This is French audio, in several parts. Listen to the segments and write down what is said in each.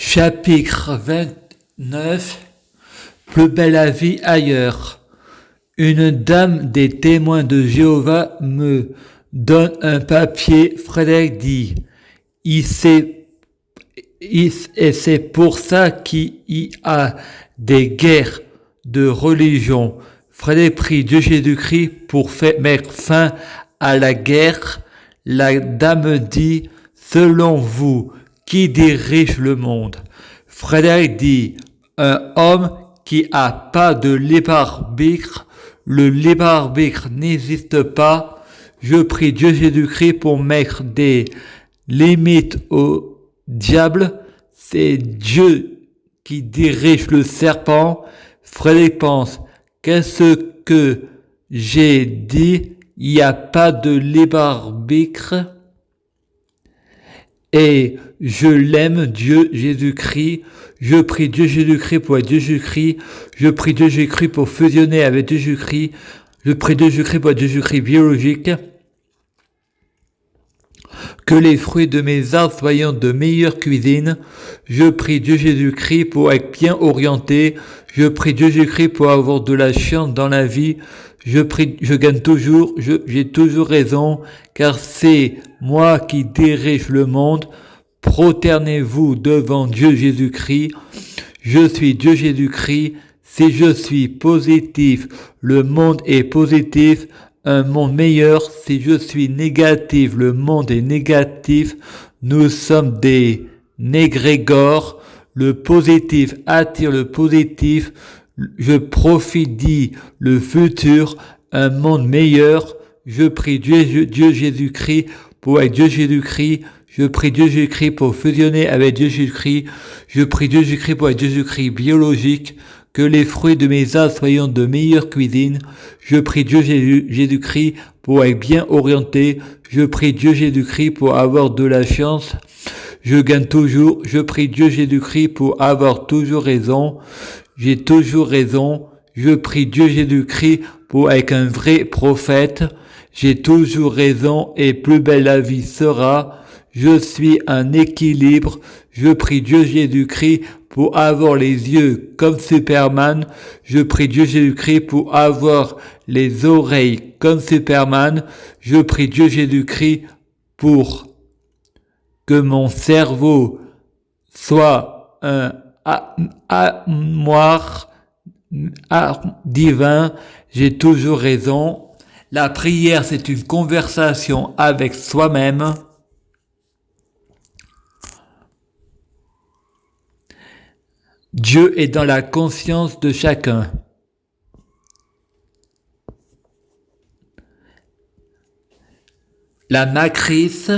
Chapitre 29. Plus belle la vie ailleurs. Une dame des témoins de Jéhovah me donne un papier. Frédéric dit, et c'est pour ça qu'il y a des guerres de religion. Frédéric prie Dieu Jésus-Christ pour mettre fin à la guerre. La dame dit, selon vous, qui dirige le monde? Frédéric dit, un homme qui a pas de libre arbitre. Le libre arbitre n'existe pas. Je prie Dieu Jésus-Christ pour mettre des limites au diable. C'est Dieu qui dirige le serpent. Frédéric pense, qu'est-ce que j'ai dit? Il n'y a pas de libre arbitre. Et je l'aime, Dieu Jésus-Christ. Je prie Dieu Jésus-Christ pour être Dieu Jésus-Christ. Je prie Dieu Jésus-Christ pour fusionner avec Dieu Jésus-Christ. Je prie Dieu Jésus-Christ pour être Dieu Jésus-Christ biologique. Que les fruits de mes arbres soient de meilleure cuisine. Je prie Dieu Jésus-Christ pour être bien orienté. Je prie Dieu Jésus-Christ pour avoir de la chance dans la vie. Je gagne toujours, j'ai toujours raison, car c'est moi qui dirige le monde. Prosternez-vous devant Dieu Jésus-Christ. Je suis Dieu Jésus-Christ. Si je suis positif, le monde est positif. Un monde meilleur. Si je suis négatif, le monde est négatif. Nous sommes des négrégores. Le positif attire le positif. Je prophétise le futur, un monde meilleur. Je prie Dieu Jésus-Christ pour être Dieu Jésus-Christ. Je prie Dieu Jésus-Christ pour fusionner avec Dieu Jésus-Christ. Je prie Dieu Jésus-Christ pour être Dieu Jésus-Christ biologique. Que les fruits de mes arbres soient de meilleure cuisine. Je prie Dieu Jésus-Christ pour être bien orienté. Je prie Dieu Jésus-Christ pour avoir de la chance. Je gagne toujours. Je prie Dieu Jésus-Christ pour avoir toujours raison. J'ai toujours raison. Je prie Dieu Jésus-Christ pour être un vrai prophète. J'ai toujours raison et plus belle la vie sera. Je suis un équilibre. Je prie Dieu Jésus-Christ pour avoir les yeux comme Superman. Je prie Dieu Jésus-Christ pour avoir les oreilles comme Superman. Je prie Dieu Jésus-Christ pour que mon cerveau soit un armoire divin. J'ai toujours raison. La prière, c'est une conversation avec soi-même. Dieu est dans la conscience de chacun. La matrice.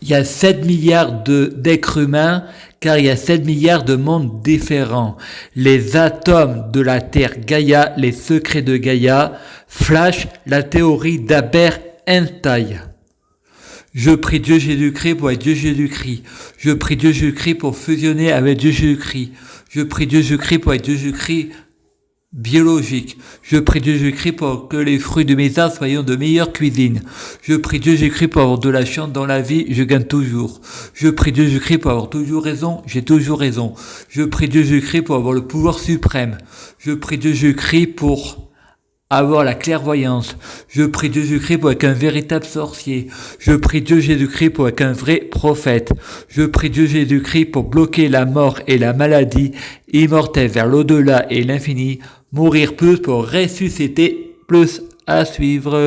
Il y a 7 milliards d'êtres humains, car il y a 7 milliards de mondes différents. Les atomes de la Terre Gaïa, les secrets de Gaïa, Flash, la théorie d'Albert Einstein. Je prie Dieu Jésus-Christ pour être Dieu Jésus-Christ. Je prie Dieu Jésus-Christ pour fusionner avec Dieu Jésus-Christ. Je prie Dieu Jésus-Christ pour être Dieu Jésus-Christ biologique. Je prie Dieu Jésus-Christ pour que les fruits de mes arbres soient de meilleure cuisine. Je prie Dieu Jésus-Christ pour avoir de la chance dans la vie, je gagne toujours. Je prie Dieu Jésus-Christ pour avoir toujours raison, j'ai toujours raison. Je prie Dieu Jésus-Christ pour avoir le pouvoir suprême. Je prie Dieu Jésus-Christ pour avoir la clairvoyance. Je prie Dieu Jésus-Christ pour être un véritable sorcier. Je prie Dieu Jésus-Christ pour être un vrai prophète. Je prie Dieu Jésus-Christ pour bloquer la mort et la maladie, immortel vers l'au-delà et l'infini, mourir plus pour ressusciter plus à suivre.